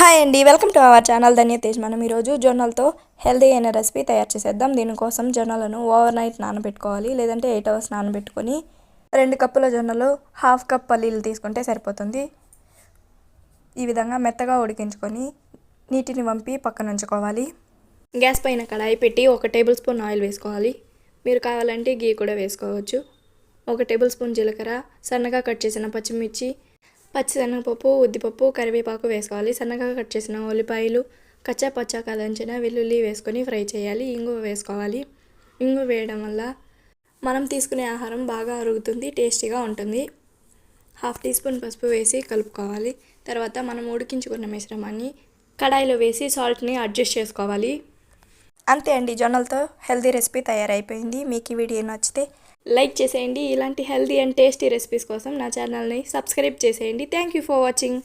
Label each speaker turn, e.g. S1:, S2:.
S1: Hi అండి, welcome to our channel ధన్య తేజ్. మనం ఈరోజు జొన్నలతో హెల్దీ అయిన రెసిపీ తయారు చేసేద్దాం. దీనికోసం జొన్నలను ఓవర్ నైట్ నానబెట్టుకోవాలి, లేదంటే 8 అవర్స్ నానబెట్టుకొని 2 కప్పుల జొన్నలు 1/2 కప్ పల్లీలు తీసుకుంటే సరిపోతుంది. ఈ విధంగా మెత్తగా ఉడికించుకొని నీటిని వంపి పక్కన ఉంచుకోవాలి. గ్యాస్ పైన కడాయి పెట్టి 1 టేబుల్ స్పూన్ ఆయిల్ వేసుకోవాలి. మీరు కావాలంటే గీ కూడా వేసుకోవచ్చు. 1 టేబుల్ స్పూన్ జీలకర్ర, సన్నగా కట్ చేసిన పచ్చిమిర్చి, పచ్చిశనగపప్పు, ఉద్దిపప్పు, కరివేపాకు వేసుకోవాలి. సన్నగా కట్ చేసిన ఉల్లిపాయలు, కచ్చా పచ్చా కదంచిన వెల్లుల్లి వేసుకొని ఫ్రై చేయాలి. ఇంగువ వేసుకోవాలి. ఇంగువ వేయడం వల్ల మనం తీసుకునే ఆహారం బాగా అరుగుతుంది, టేస్టీగా ఉంటుంది. 1/2 టీ స్పూన్ పసుపు వేసి కలుపుకోవాలి. తర్వాత మనం ఉడికించుకున్న మిశ్రమాన్ని కడాయిలో వేసి సాల్ట్ని అడ్జస్ట్ చేసుకోవాలి. అంతే అండి, జొన్నలతో హెల్దీ రెసిపీ తయారైపోయింది. మీకు ఈ వీడియో నచ్చితే లైక్ చేసేయండి. ఇలాంటి హెల్దీ అండ్ టేస్టీ రెసిపీస్ కోసం నా ఛానల్ని సబ్స్క్రైబ్ చేసేయండి. Thank you for watching.